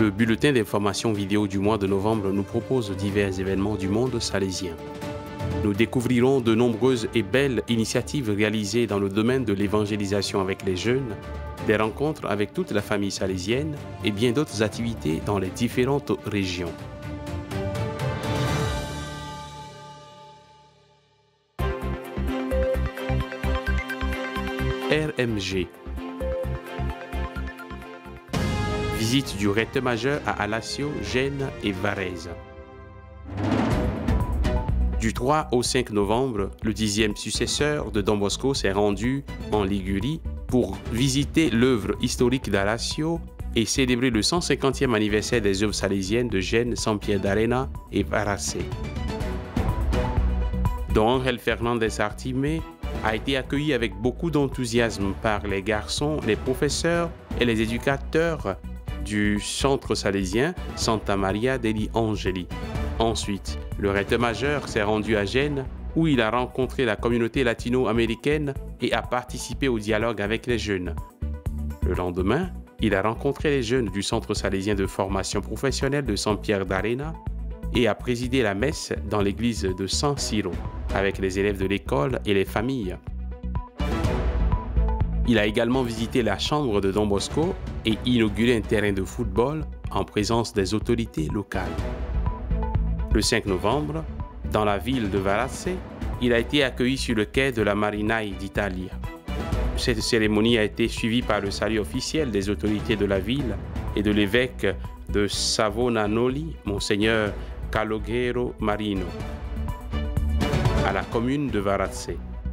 Le bulletin d'information vidéo du mois de novembre nous propose divers événements du monde salésien. Nous découvrirons de nombreuses et belles initiatives réalisées dans le domaine de l'évangélisation avec les jeunes, des rencontres avec toute la famille salésienne et bien d'autres activités dans les différentes régions. RMG. Visite du recteur majeur à Alassio, Gênes et Varèse. Du 3 au 5 novembre, le 10e successeur de Don Bosco s'est rendu en Ligurie pour visiter l'œuvre historique d'Alassio et célébrer le 150e anniversaire des œuvres salésiennes de Gênes, San Pierre d'Arena et Varase. Don Ángel Fernández Artimé a été accueilli avec beaucoup d'enthousiasme par les garçons, les professeurs et les éducateurs du centre salésien Santa Maria degli Angeli. Ensuite, le recteur majeur s'est rendu à Gênes où il a rencontré la communauté latino-américaine et a participé au dialogue avec les jeunes. Le lendemain, il a rencontré les jeunes du centre salésien de formation professionnelle de San Pierre d'Arena et a présidé la messe dans l'église de San Siro avec les élèves de l'école et les familles. Il a également visité la chambre de Don Bosco et inauguré un terrain de football en présence des autorités locales. Le 5 novembre, dans la ville de Varase, il a été accueilli sur le quai de la Marinaille d'Italie. Cette cérémonie a été suivie par le salut officiel des autorités de la ville et de l'évêque de Savonanoli, Monseigneur Calogero Marino, à la commune de Varase.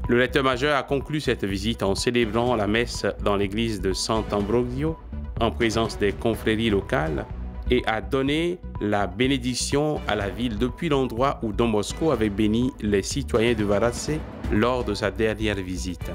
Le recteur majeur a conclu cette visite en célébrant la messe dans l'église de Sant'Ambrogio en présence des confréries locales et a donné la bénédiction à la ville depuis l'endroit où Don Bosco avait béni les citoyens de Varase lors de sa dernière visite.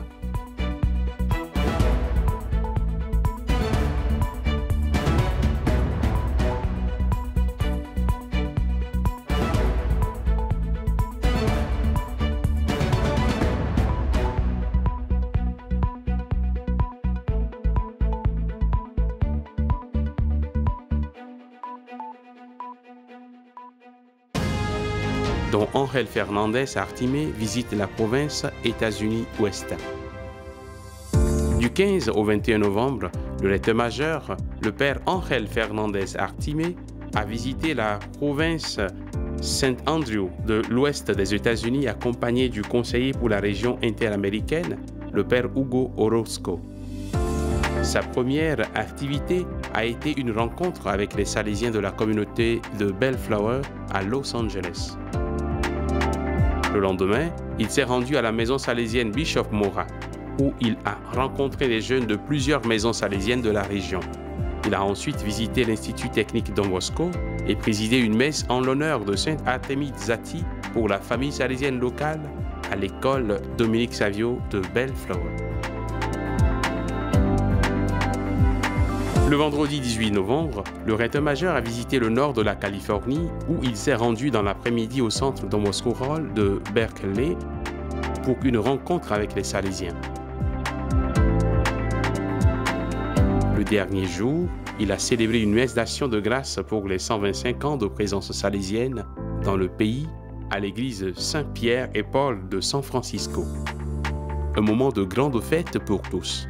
Don Ángel Fernández Artimé visite la province États-Unis-Ouest. Du 15 au 21 novembre, le recteur majeur, le père Ángel Fernández Artimé, a visité la province Saint Andrew de l'ouest des États-Unis accompagné du conseiller pour la région interaméricaine, le père Hugo Orozco. Sa première activité a été une rencontre avec les Salésiens de la communauté de Bellflower à Los Angeles. Le lendemain, il s'est rendu à la maison salésienne Bishop Mora, où il a rencontré les jeunes de plusieurs maisons salésiennes de la région. Il a ensuite visité l'Institut technique Don Bosco et présidé une messe en l'honneur de Sainte Artémide Zati pour la famille salésienne locale à l'école Dominique Savio de Bellflower. Le vendredi 18 novembre, le recteur majeur a visité le nord de la Californie où il s'est rendu dans l'après-midi au centre Don Bosco Hall de Berkeley pour une rencontre avec les Salésiens. Le dernier jour, il a célébré une messe d'action de grâce pour les 125 ans de présence salésienne dans le pays à l'église Saint-Pierre et Paul de San Francisco. Un moment de grande fête pour tous.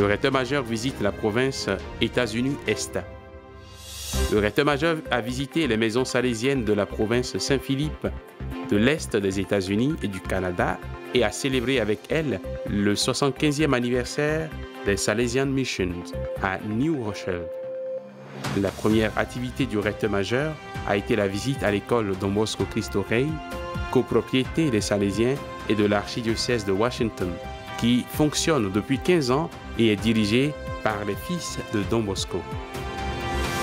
Le recteur-majeur visite la province États-Unis-Est. Le recteur-majeur a visité les maisons salésiennes de la province Saint-Philippe, de l'Est des États-Unis et du Canada et a célébré avec elles le 75e anniversaire des Salesian Missions à New Rochelle. La première activité du recteur-majeur a été la visite à l'école Don Bosco Cristo Rey, copropriété des Salésiens et de l'archidiocèse de Washington, qui fonctionne depuis 15 ans et est dirigée par les fils de Don Bosco.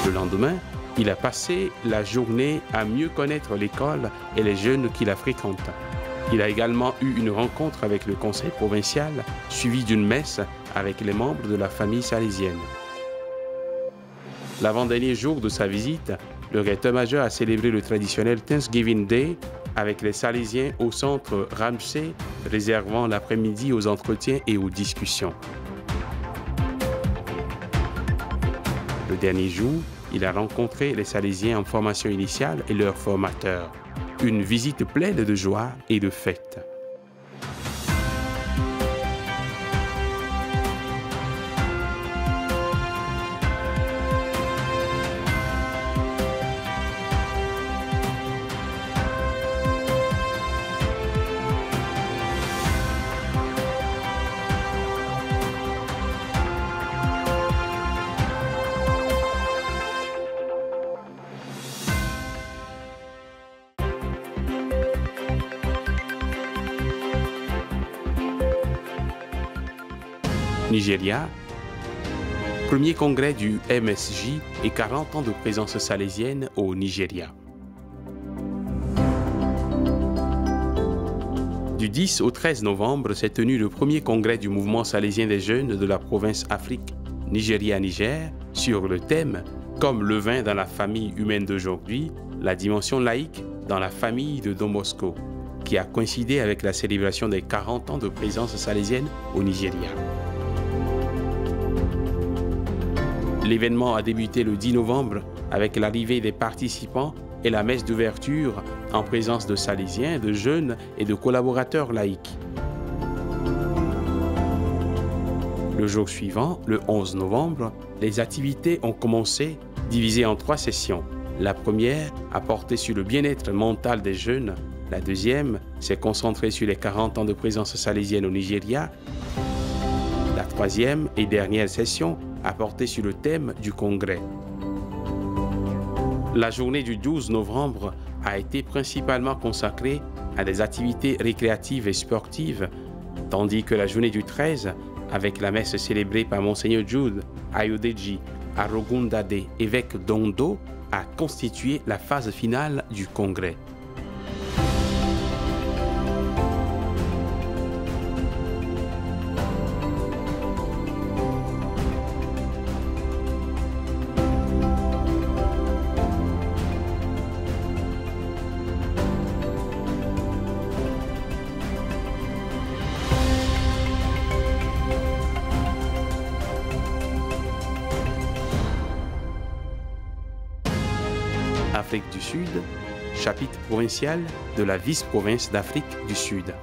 Le lendemain, il a passé la journée à mieux connaître l'école et les jeunes qui la fréquentent. Il a également eu une rencontre avec le conseil provincial, suivie d'une messe avec les membres de la famille salésienne. L'avant-dernier jour de sa visite, le recteur-majeur a célébré le traditionnel Thanksgiving Day avec les Salésiens au centre Ramsey, réservant l'après-midi aux entretiens et aux discussions. Le dernier jour, il a rencontré les Salésiens en formation initiale et leurs formateurs. Une visite pleine de joie et de fête. Nigeria, premier congrès du MSJ et 40 ans de présence salésienne au Nigeria. Du 10 au 13 novembre s'est tenu le premier congrès du mouvement salésien des jeunes de la province Afrique, Nigeria-Niger, sur le thème « Comme le vin dans la famille humaine d'aujourd'hui, la dimension laïque dans la famille de Don Bosco », qui a coïncidé avec la célébration des 40 ans de présence salésienne au Nigeria. L'événement a débuté le 10 novembre avec l'arrivée des participants et la messe d'ouverture en présence de Salésiens, de jeunes et de collaborateurs laïcs. Le jour suivant, le 11 novembre, les activités ont commencé, divisées en 3 sessions. La première a porté sur le bien-être mental des jeunes. La deuxième s'est concentrée sur les 40 ans de présence salésienne au Nigeria. La troisième et dernière session a porté sur le thème du congrès. La journée du 12 novembre a été principalement consacrée à des activités récréatives et sportives, tandis que la journée du 13, avec la messe célébrée par Monseigneur Jude Ayodeji Arogundade, évêque d'Ondo, a constitué la phase finale du congrès. Afrique du Sud, chapitre provincial de la vice-province d'Afrique du Sud.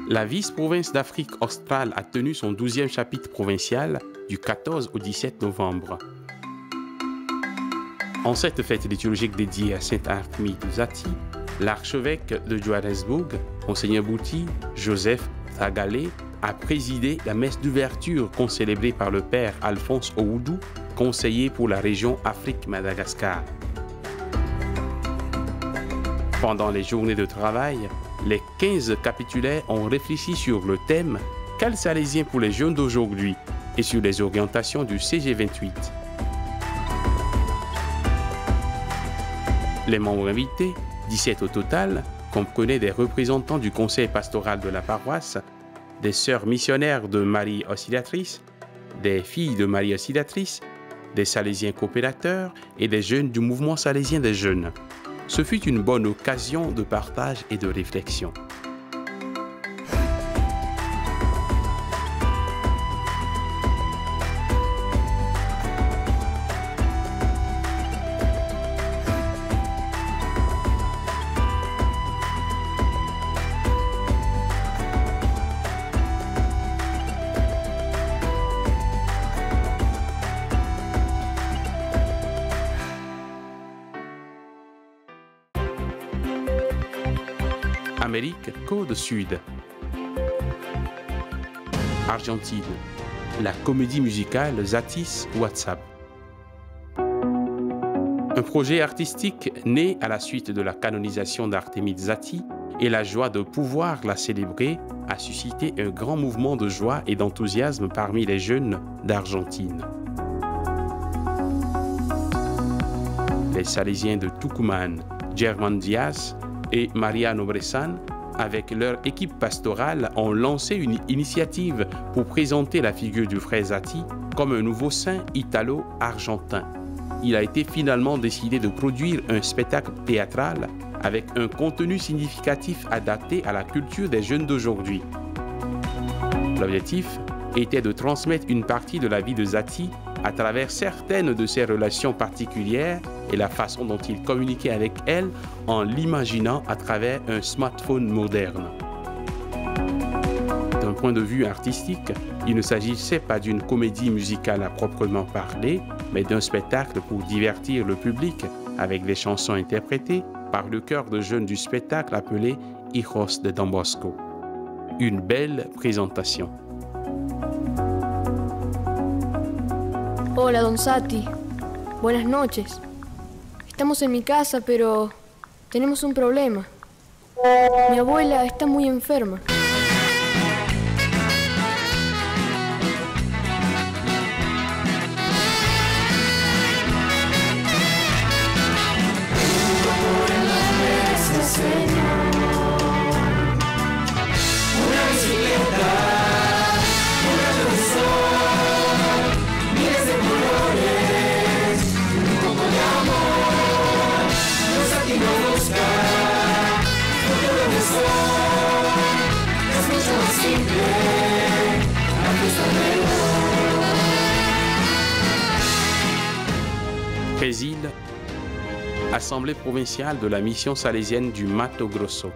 La vice-province d'Afrique australe a tenu son 12e chapitre provincial du 14 au 17 novembre. En cette fête liturgique dédiée à Saint Artemi de Zati, l'archevêque de Johannesburg, Monseigneur Bouti Joseph Tagale, a présidé la messe d'ouverture concélébrée par le père Alphonse Oudou, conseiller pour la région Afrique-Madagascar. Pendant les journées de travail, les 15 capitulaires ont réfléchi sur le thème « Quel Salésien pour les jeunes d'aujourd'hui » et sur les orientations du CG28. Les membres invités, 17 au total, comprenaient des représentants du conseil pastoral de la paroisse, des sœurs missionnaires de Marie Auxiliatrice, des filles de Marie Auxiliatrice, des Salésiens coopérateurs et des jeunes du mouvement salésien des jeunes. Ce fut une bonne occasion de partage et de réflexion. Amérique, Côte Sud. Argentine, la comédie musicale Zatis WhatsApp. Un projet artistique né à la suite de la canonisation d'Artémide Zati et la joie de pouvoir la célébrer a suscité un grand mouvement de joie et d'enthousiasme parmi les jeunes d'Argentine. Les Salésiens de Tucumán, Germán Díaz et Mariano Bressan, avec leur équipe pastorale, ont lancé une initiative pour présenter la figure du frère Zati comme un nouveau saint italo-argentin. Il a été finalement décidé de produire un spectacle théâtral avec un contenu significatif adapté à la culture des jeunes d'aujourd'hui. L'objectif était de transmettre une partie de la vie de Zati à travers certaines de ses relations particulières et la façon dont il communiquait avec elle en l'imaginant à travers un smartphone moderne. D'un point de vue artistique, il ne s'agissait pas d'une comédie musicale à proprement parler, mais d'un spectacle pour divertir le public avec des chansons interprétées par le chœur de jeunes du spectacle appelé Hijos de Don Bosco. Une belle présentation. Hola, Don Zati. Buenas noches. Estamos en mi casa, pero tenemos un problema. Mi abuela está muy enferma. Brésil, Assemblée provinciale de la mission salésienne du Mato Grosso.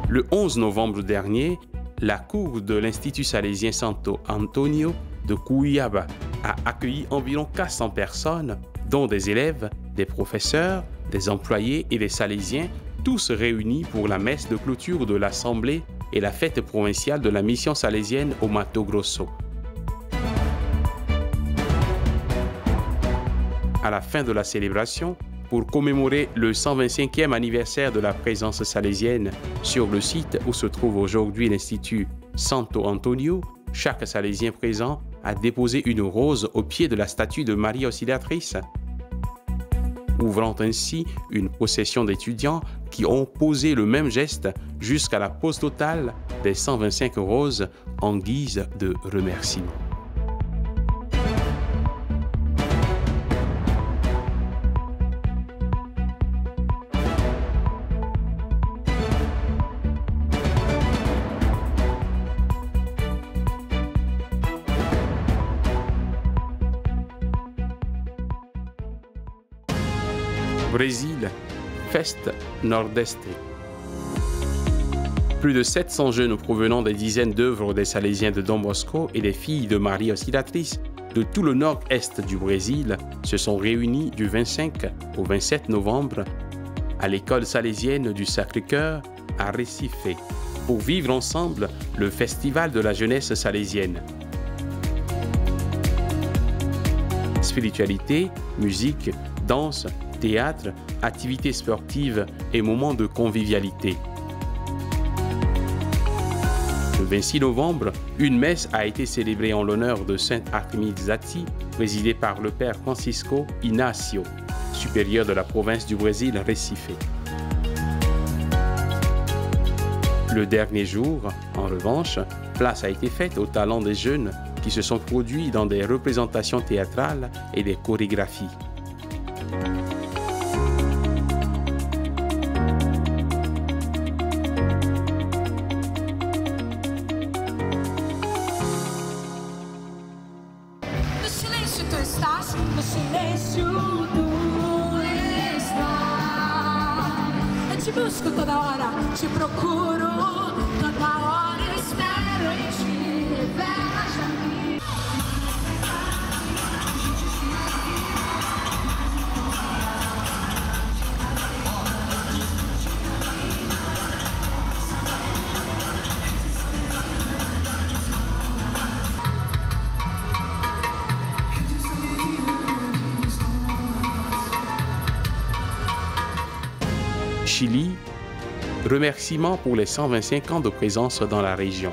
Le 11 novembre dernier, la cour de l'Institut salésien Santo Antonio de Cuiabá a accueilli environ 400 personnes, dont des élèves, des professeurs, des employés et des salésiens, tous réunis pour la messe de clôture de l'Assemblée et la fête provinciale de la mission salésienne au Mato Grosso. À la fin de la célébration, pour commémorer le 125e anniversaire de la présence salésienne sur le site où se trouve aujourd'hui l'Institut Santo Antonio, chaque salésien présent a déposé une rose au pied de la statue de Marie Auxiliatrice, ouvrant ainsi une procession d'étudiants qui ont posé le même geste jusqu'à la pose totale des 125 roses en guise de remerciement. Brésil, Fest Nordeste. Plus de 700 jeunes provenant des dizaines d'œuvres des Salésiens de Don Bosco et des filles de Marie Auxiliatrice de tout le nord-est du Brésil se sont réunis du 25 au 27 novembre à l'école salésienne du Sacré-Cœur à Recife pour vivre ensemble le festival de la jeunesse salésienne. Spiritualité, musique, danse, théâtre, activités sportives et moments de convivialité. Le 26 novembre, une messe a été célébrée en l'honneur de Sainte Artémide Zati, présidée par le père Francisco Inácio, supérieur de la province du Brésil, Recife. Le dernier jour, en revanche, place a été faite aux talents des jeunes qui se sont produits dans des représentations théâtrales et des chorégraphies. No silêncio tu estás. Eu te busco toda hora, te procuro toda hora, espero em ti, revela-te a mim. Chili, remerciements pour les 125 ans de présence dans la région.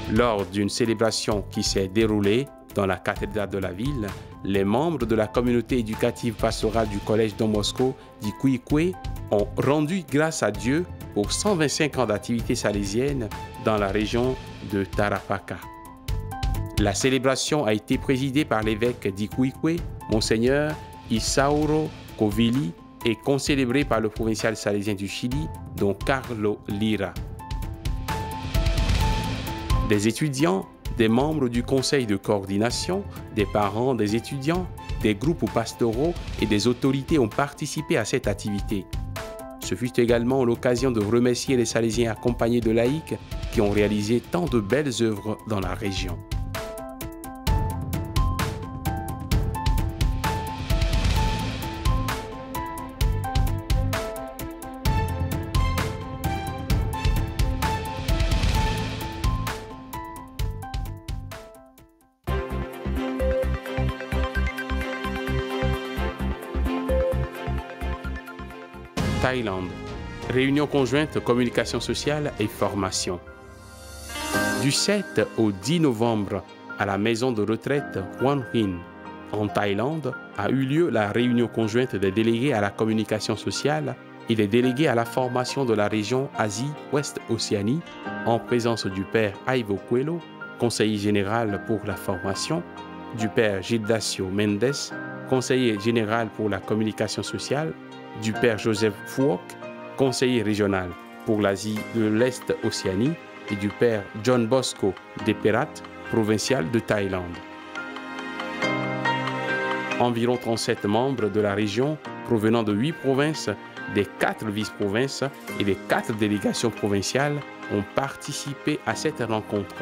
Lors d'une célébration qui s'est déroulée dans la cathédrale de la ville, les membres de la communauté éducative pastorale du collège Don Bosco d'Iquique ont rendu grâce à Dieu pour 125 ans d'activité salésienne dans la région de Tarapacá. La célébration a été présidée par l'évêque d'Iquique, Monseigneur Isauro Covili, et concélébrée par le provincial salésien du Chili, Don Carlo Lira. Des étudiants, des membres du conseil de coordination, des parents des étudiants, des groupes pastoraux et des autorités ont participé à cette activité. Ce fut également l'occasion de remercier les Salésiens accompagnés de laïcs qui ont réalisé tant de belles œuvres dans la région. Thaïlande. Réunion conjointe communication sociale et formation. Du 7 au 10 novembre, à la maison de retraite Huan Hin, en Thaïlande, a eu lieu la réunion conjointe des délégués à la communication sociale et des délégués à la formation de la région Asie-Ouest-Océanie, en présence du père Ivo Coelho, conseiller général pour la formation, du père Gildacio Mendes, conseiller général pour la communication sociale, du père Joseph Fouok, conseiller régional pour l'Asie de l'Est-Océanie, et du père John Bosco Deperat, provincial de Thaïlande. Environ 37 membres de la région provenant de 8 provinces, des 4 vice-provinces et des 4 délégations provinciales ont participé à cette rencontre.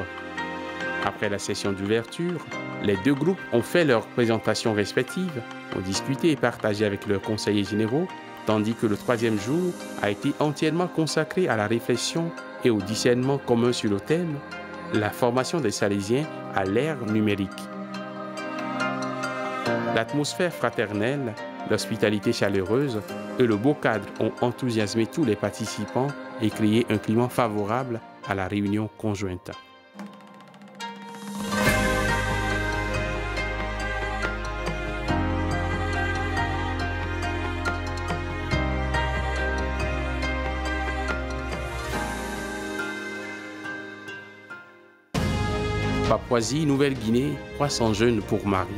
Après la session d'ouverture, les deux groupes ont fait leurs présentations respectives, ont discuté et partagé avec leurs conseillers généraux, tandis que le troisième jour a été entièrement consacré à la réflexion et au discernement commun sur le thème « La formation des Salésiens à l'ère numérique ». L'atmosphère fraternelle, l'hospitalité chaleureuse et le beau cadre ont enthousiasmé tous les participants et créé un climat favorable à la réunion conjointe. Papouasie-Nouvelle-Guinée, 300 jeunes pour Marie.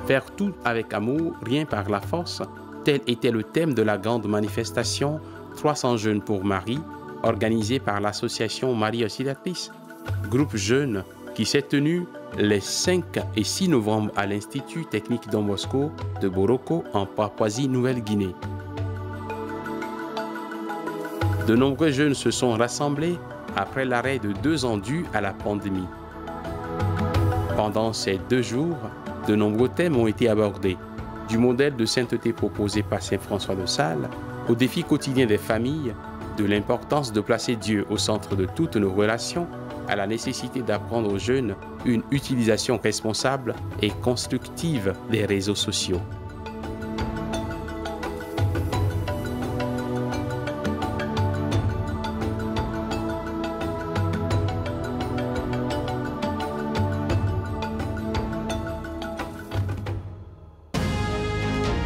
Faire tout avec amour, rien par la force, tel était le thème de la grande manifestation 300 jeunes pour Marie, organisée par l'association Marie Auxiliatrice, groupe jeune qui s'est tenu les 5 et 6 novembre à l'Institut technique Don Bosco de Boroko en Papouasie-Nouvelle-Guinée. De nombreux jeunes se sont rassemblés après l'arrêt de 2 ans dû à la pandémie. Pendant ces 2 jours, de nombreux thèmes ont été abordés, du modèle de sainteté proposé par saint François de Sales, aux défis quotidiens des familles, de l'importance de placer Dieu au centre de toutes nos relations, à la nécessité d'apprendre aux jeunes une utilisation responsable et constructive des réseaux sociaux.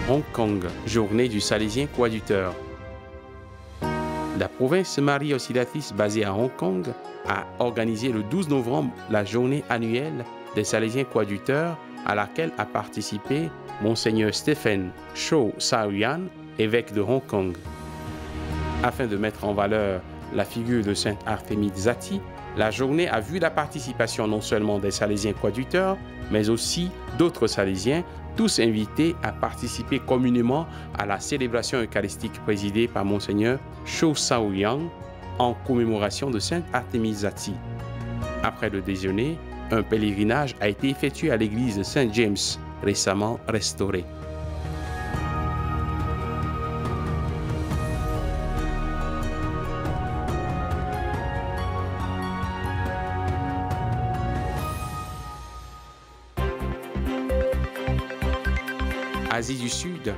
Hong Kong, journée du Salésien coadjuteur. La province Marie Auxiliatrice basée à Hong Kong a organisé le 12 novembre la journée annuelle des Salésiens coadjuteurs à laquelle a participé Monseigneur Stephen Chow Sao-Yan, évêque de Hong Kong. Afin de mettre en valeur la figure de Sainte Artémide Zati, la journée a vu la participation non seulement des Salésiens coadjuteurs, mais aussi d'autres Salésiens, tous invités à participer communément à la célébration eucharistique présidée par Monseigneur Chow Sao-Yang en commémoration de Sainte Artémide Zati. Après le déjeuner, un pèlerinage a été effectué à l'église de Saint James, récemment restaurée. Asie du Sud,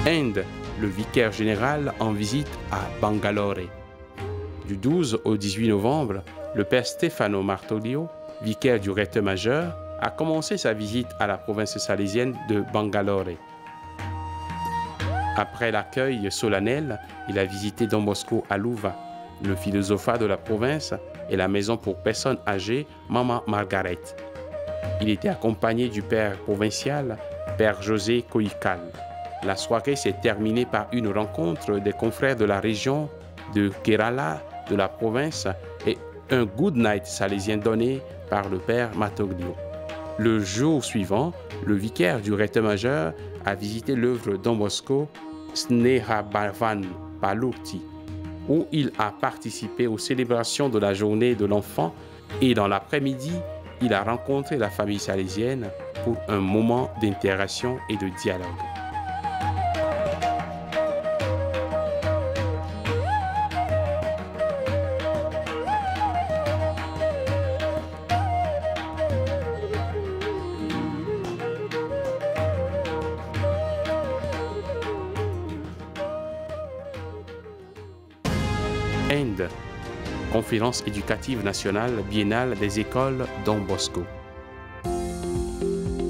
Inde, le vicaire général en visite à Bangalore. Du 12 au 18 novembre, le père Stefano Martoglio, vicaire du recteur-majeur, a commencé sa visite à la province salésienne de Bangalore. Après l'accueil solennel, il a visité Don Bosco à Louva, le philosophat de la province et la maison pour personnes âgées Mama Margaret. Il était accompagné du père provincial, père José Coical. La soirée s'est terminée par une rencontre des confrères de la région de Kerala, de la province, et un good night salésien donné par le père Martoglio. Le jour suivant, le vicaire du recteur-majeur a visité l'œuvre Don Bosco Sneha Bhavan Palurti, où il a participé aux célébrations de la journée de l'enfant et dans l'après-midi, il a rencontré la famille salésienne pour un moment d'interaction et de dialogue. Inde, Conférence éducative nationale biennale des écoles Don Bosco.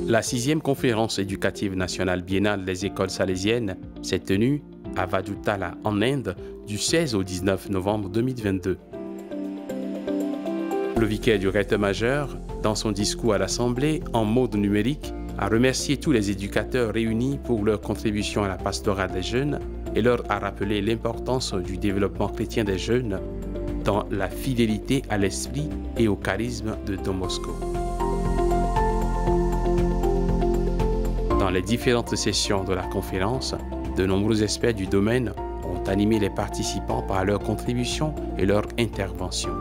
La 6e conférence éducative nationale biennale des écoles salésiennes s'est tenue à Vadutala, en Inde, du 16 au 19 novembre 2022. Le vicaire du recteur-majeur, dans son discours à l'Assemblée en mode numérique, a remercié tous les éducateurs réunis pour leur contribution à la pastorale des jeunes et leur a rappelé l'importance du développement chrétien des jeunes dans la fidélité à l'esprit et au charisme de Don Bosco. Dans les différentes sessions de la conférence, de nombreux experts du domaine ont animé les participants par leur contribution et leur intervention.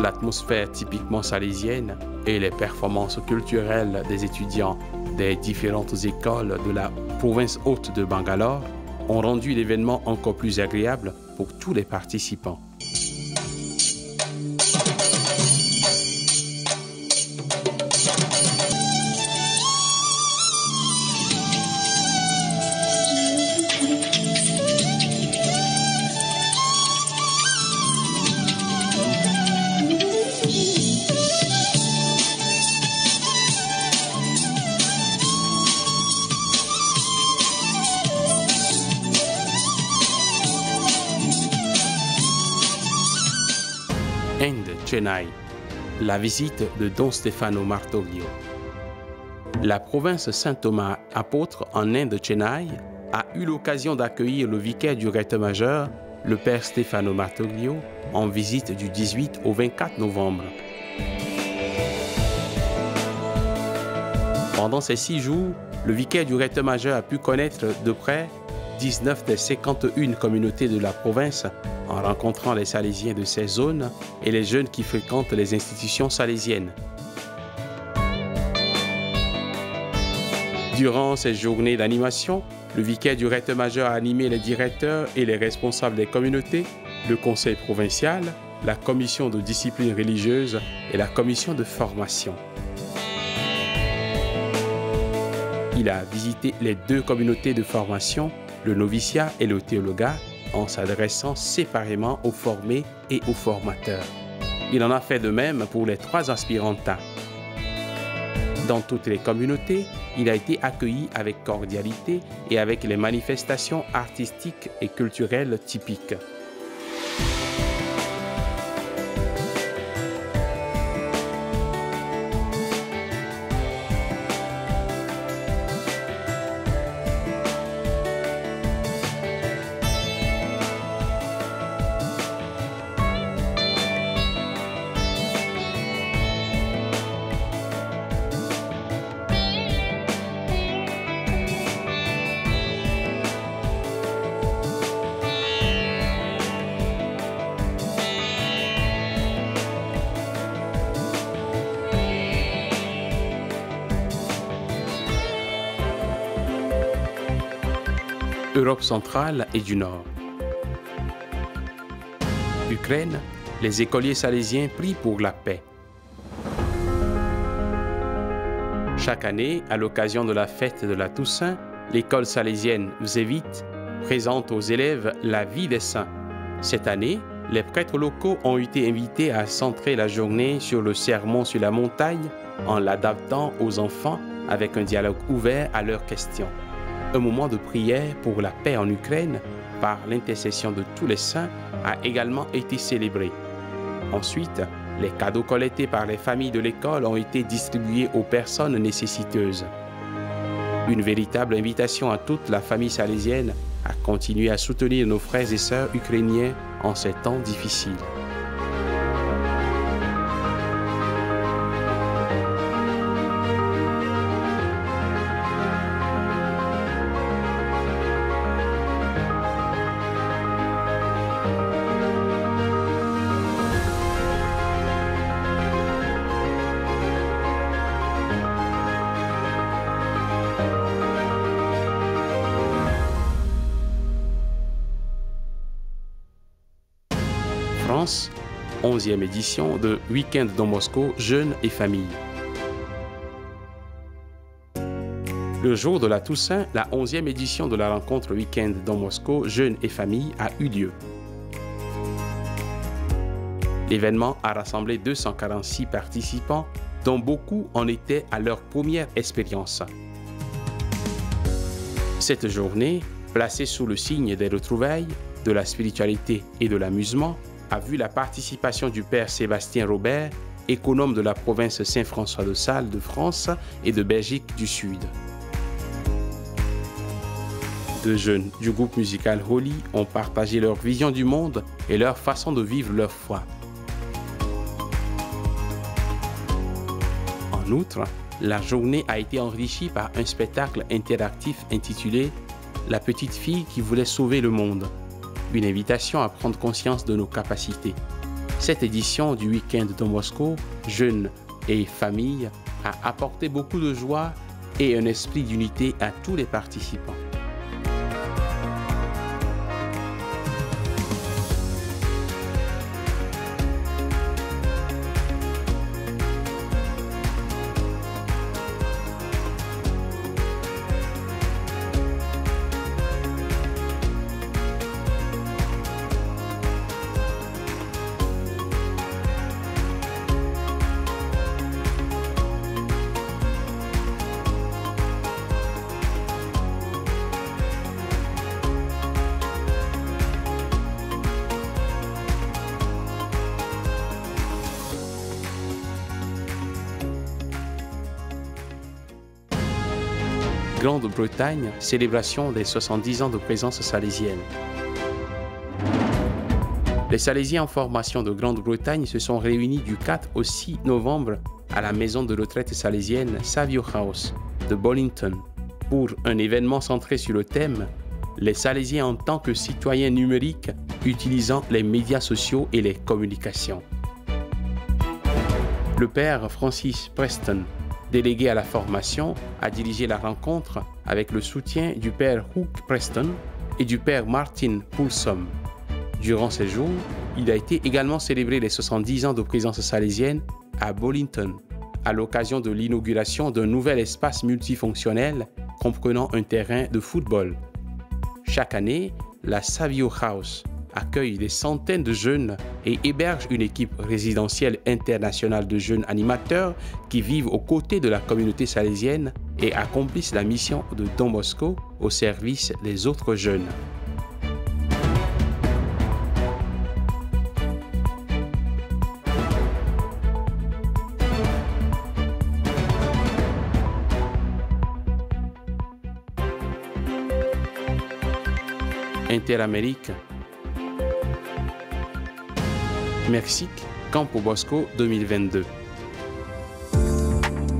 L'atmosphère typiquement salésienne et les performances culturelles des étudiants des différentes écoles de la province haute de Bangalore ont rendu l'événement encore plus agréable pour tous les participants. Inde, Chennai, la visite de Don Stefano Martoglio. La province Saint-Thomas apôtre en Inde, Chennai, a eu l'occasion d'accueillir le vicaire du recteur-majeur, le père Stefano Martoglio, en visite du 18 au 24 novembre. Pendant ces 6 jours, le vicaire du recteur-majeur a pu connaître de près 19 des 51 communautés de la province en rencontrant les Salésiens de ces zones et les jeunes qui fréquentent les institutions salésiennes. Durant ces journées d'animation, le vicaire du recteur-majeur a animé les directeurs et les responsables des communautés, le conseil provincial, la commission de discipline religieuse et la commission de formation. Il a visité les 2 communautés de formation, le noviciat et le théologat, en s'adressant séparément aux formés et aux formateurs. Il en a fait de même pour les 3 aspirantins. Dans toutes les communautés, il a été accueilli avec cordialité et avec les manifestations artistiques et culturelles typiques. Europe centrale et du Nord. Ukraine, les écoliers salésiens prient pour la paix. Chaque année, à l'occasion de la fête de la Toussaint, l'école salésienne Vsevit présente aux élèves la vie des saints. Cette année, les prêtres locaux ont été invités à centrer la journée sur le sermon sur la montagne en l'adaptant aux enfants avec un dialogue ouvert à leurs questions. Un moment de prière pour la paix en Ukraine par l'intercession de tous les saints a également été célébré. Ensuite, les cadeaux collectés par les familles de l'école ont été distribués aux personnes nécessiteuses. Une véritable invitation à toute la famille salésienne à continuer à soutenir nos frères et sœurs ukrainiens en ces temps difficiles. France, 11e édition de Week-end Don Bosco, jeunes et familles. Le jour de la Toussaint, la 11e édition de la rencontre Week-end Don Bosco, jeunes et familles a eu lieu. L'événement a rassemblé 246 participants, dont beaucoup en étaient à leur première expérience. Cette journée, placée sous le signe des retrouvailles, de la spiritualité et de l'amusement, a vu la participation du père Sébastien Robert, économe de la province Saint-François de Sales de France et de Belgique du Sud. Deux jeunes du groupe musical Holy ont partagé leur vision du monde et leur façon de vivre leur foi. En outre, la journée a été enrichie par un spectacle interactif intitulé « La petite fille qui voulait sauver le monde ». Une invitation à prendre conscience de nos capacités. Cette édition du Week-end Don Bosco, jeunes et familles, a apporté beaucoup de joie et un esprit d'unité à tous les participants. Grande-Bretagne, célébration des 70 ans de présence salésienne. Les Salésiens en formation de Grande-Bretagne se sont réunis du 4 au 6 novembre à la maison de retraite salésienne Savio House de Bollington pour un événement centré sur le thème « Les Salésiens en tant que citoyens numériques utilisant les médias sociaux et les communications ». Le père Francis Preston, délégué à la formation, a dirigé la rencontre avec le soutien du père Hugh Preston et du père Martin Poulsom. Durant ces jours, il a été également célébré les 70 ans de présence salésienne à Bollington, à l'occasion de l'inauguration d'un nouvel espace multifonctionnel comprenant un terrain de football. Chaque année, la Savio House accueille des centaines de jeunes et héberge une équipe résidentielle internationale de jeunes animateurs qui vivent aux côtés de la communauté salésienne et accomplissent la mission de Don Bosco au service des autres jeunes. Interamérique, Mexique, Campo Bosco 2022.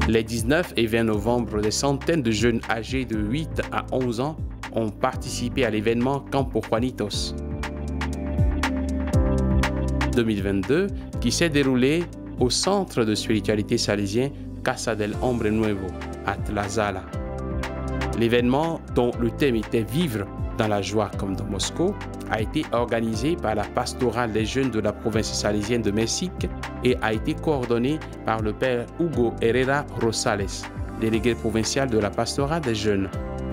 Les 19 et 20 novembre, des centaines de jeunes âgés de 8 à 11 ans ont participé à l'événement Campo Juanitos 2022 qui s'est déroulé au centre de spiritualité salésien Casa del Hombre Nuevo à Tlazala. L'événement, dont le thème était « Vivre dans la joie comme Don Bosco », a été organisé par la pastorale des jeunes de la province salésienne de Mexique et a été coordonné par le père Hugo Herrera Rosales, délégué provincial de la pastorale des jeunes.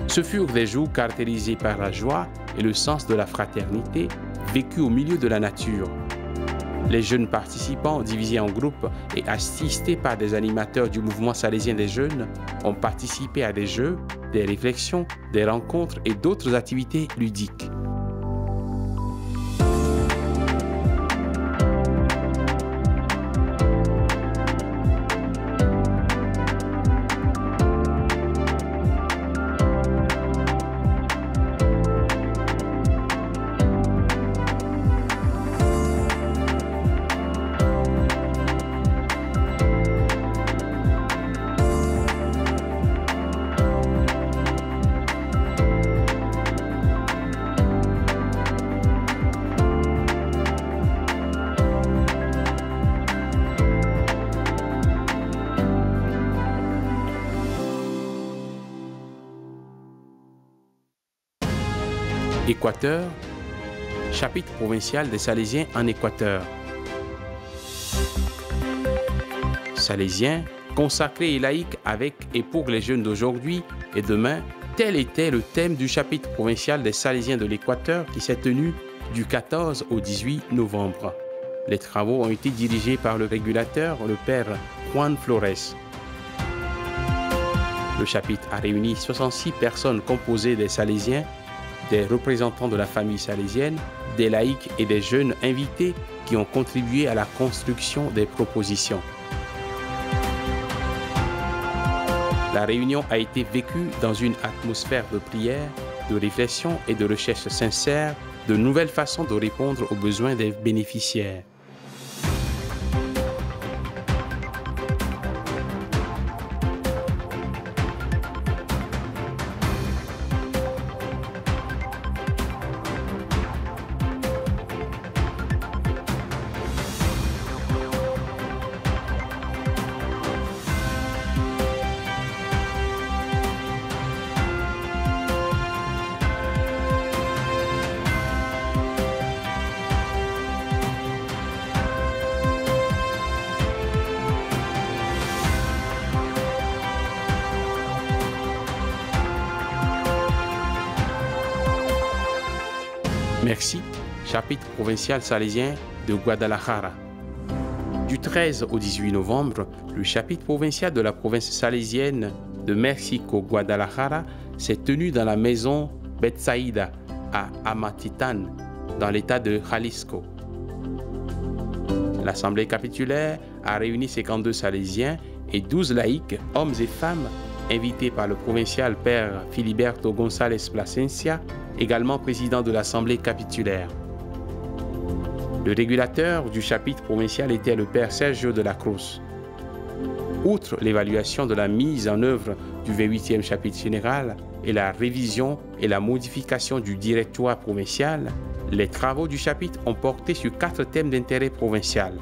Ce furent des jours caractérisés par la joie et le sens de la fraternité, vécus au milieu de la nature. Les jeunes participants, divisés en groupes et assistés par des animateurs du mouvement salésien des jeunes, ont participé à des jeux, des réflexions, des rencontres et d'autres activités ludiques. Équateur, chapitre provincial des Salésiens en Équateur. Salésiens, consacrés et laïques avec et pour les jeunes d'aujourd'hui et demain, tel était le thème du chapitre provincial des Salésiens de l'Équateur qui s'est tenu du 14 au 18 novembre. Les travaux ont été dirigés par le régulateur, le père Juan Flores. Le chapitre a réuni 66 personnes composées des Salésiens, des représentants de la famille salésienne, des laïcs et des jeunes invités qui ont contribué à la construction des propositions. La réunion a été vécue dans une atmosphère de prière, de réflexion et de recherche sincère de nouvelles façons de répondre aux besoins des bénéficiaires. Merci, chapitre provincial salésien de Guadalajara. Du 13 au 18 novembre, le chapitre provincial de la province salésienne de Mexico, Guadalajara, s'est tenu dans la maison Betsaïda à Amatitan, dans l'état de Jalisco. L'assemblée capitulaire a réuni 52 salésiens et 12 laïcs, hommes et femmes, invités par le provincial père Filiberto González Plasencia, également président de l'Assemblée capitulaire. Le régulateur du chapitre provincial était le père Sergio de la Cruz. Outre l'évaluation de la mise en œuvre du 28e chapitre général et la révision et la modification du directoire provincial, les travaux du chapitre ont porté sur 4 thèmes d'intérêt provincial.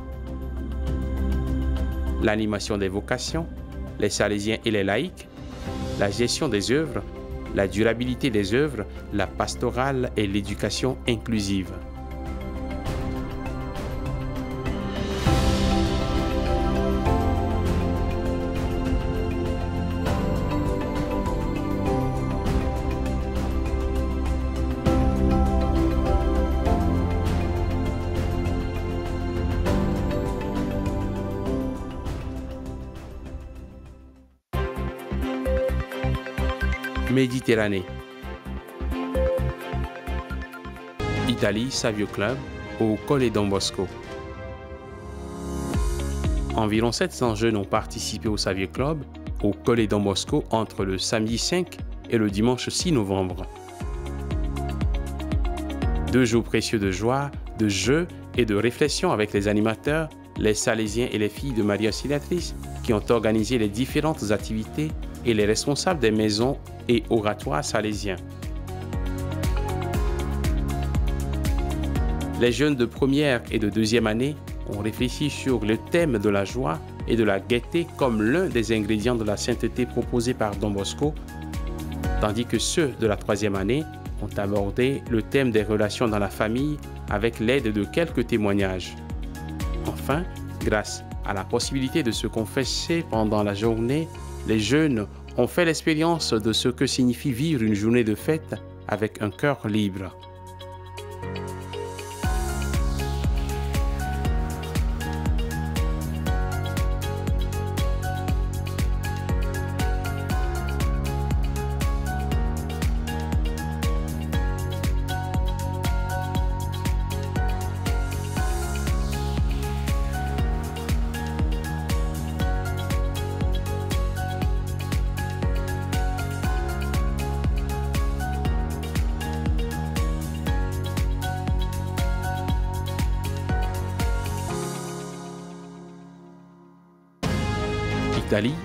L'animation des vocations, les salésiens et les laïcs, la gestion des œuvres, la durabilité des œuvres, la pastorale et l'éducation inclusive. Méditerranée. Italie, Savio Club, au Colle Don Bosco. Environ 700 jeunes ont participé au Savio Club, au Colle Don Bosco, entre le samedi 5 et le dimanche 6 novembre. 2 jours précieux de joie, de jeux et de réflexion avec les animateurs, les Salésiens et les filles de Marie Auxiliatrice qui ont organisé les différentes activités et les responsables des maisons et oratoires salésiens. Les jeunes de première et de deuxième année ont réfléchi sur le thème de la joie et de la gaieté comme l'un des ingrédients de la sainteté proposée par Don Bosco, tandis que ceux de la troisième année ont abordé le thème des relations dans la famille avec l'aide de quelques témoignages. Enfin, grâce à la possibilité de se confesser pendant la journée, les jeunes on fait l'expérience de ce que signifie vivre une journée de fête avec un cœur libre. Italie,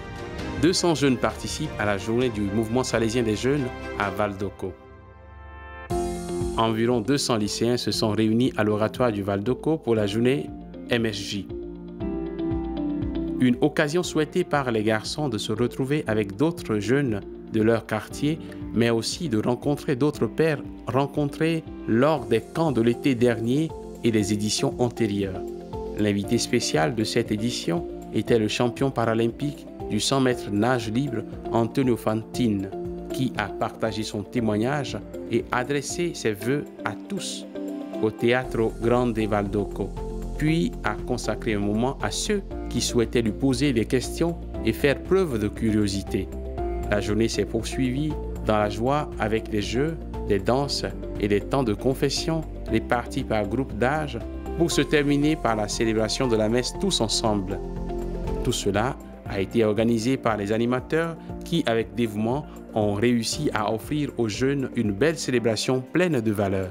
200 jeunes participent à la journée du mouvement salésien des jeunes à Val d'Occo. Environ 200 lycéens se sont réunis à l'oratoire du Val d'Occo pour la journée MSJ. Une occasion souhaitée par les garçons de se retrouver avec d'autres jeunes de leur quartier, mais aussi de rencontrer d'autres pères rencontrés lors des camps de l'été dernier et des éditions antérieures. L'invité spécial de cette édition était le champion paralympique du 100 mètres nage libre Antonio Fantine, qui a partagé son témoignage et adressé ses vœux à tous au Teatro Grande Val d'Occo, puis a consacré un moment à ceux qui souhaitaient lui poser des questions et faire preuve de curiosité. La journée s'est poursuivie dans la joie avec des jeux, des danses et des temps de confession répartis par groupe d'âge pour se terminer par la célébration de la messe tous ensemble. Tout cela a été organisé par les animateurs qui, avec dévouement, ont réussi à offrir aux jeunes une belle célébration pleine de valeurs.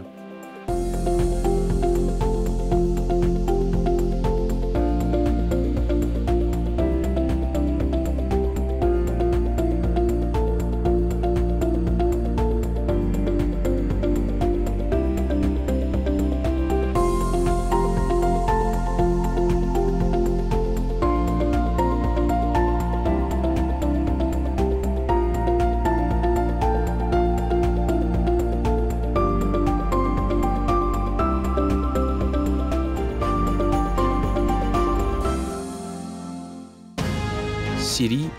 Syrie,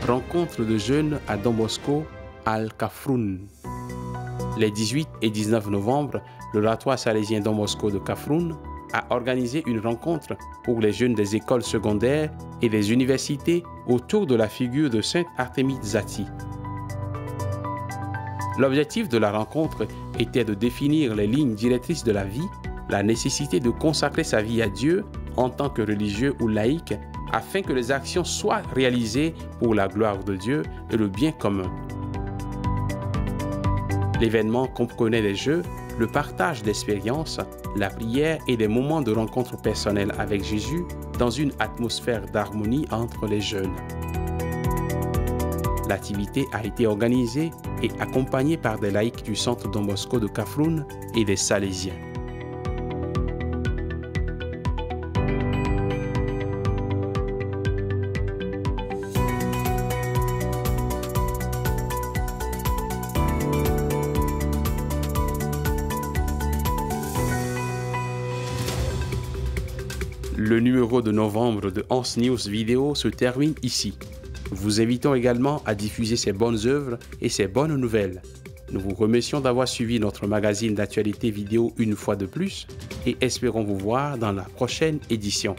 rencontre de jeunes à Don Bosco, Al-Kafroun. Les 18 et 19 novembre, l'oratoire salésien Don Bosco de Kafroun a organisé une rencontre pour les jeunes des écoles secondaires et des universités autour de la figure de Sainte Artémide Zati. L'objectif de la rencontre était de définir les lignes directrices de la vie, la nécessité de consacrer sa vie à Dieu en tant que religieux ou laïque, afin que les actions soient réalisées pour la gloire de Dieu et le bien commun. L'événement comprenait des jeux, le partage d'expériences, la prière et des moments de rencontre personnelle avec Jésus dans une atmosphère d'harmonie entre les jeunes. L'activité a été organisée et accompagnée par des laïcs du centre Don Bosco de Kafroun et des Salésiens. Le numéro de novembre de Hans News Vidéo se termine ici. Nous vous invitons également à diffuser ces bonnes œuvres et ces bonnes nouvelles. Nous vous remercions d'avoir suivi notre magazine d'actualité vidéo une fois de plus et espérons vous voir dans la prochaine édition.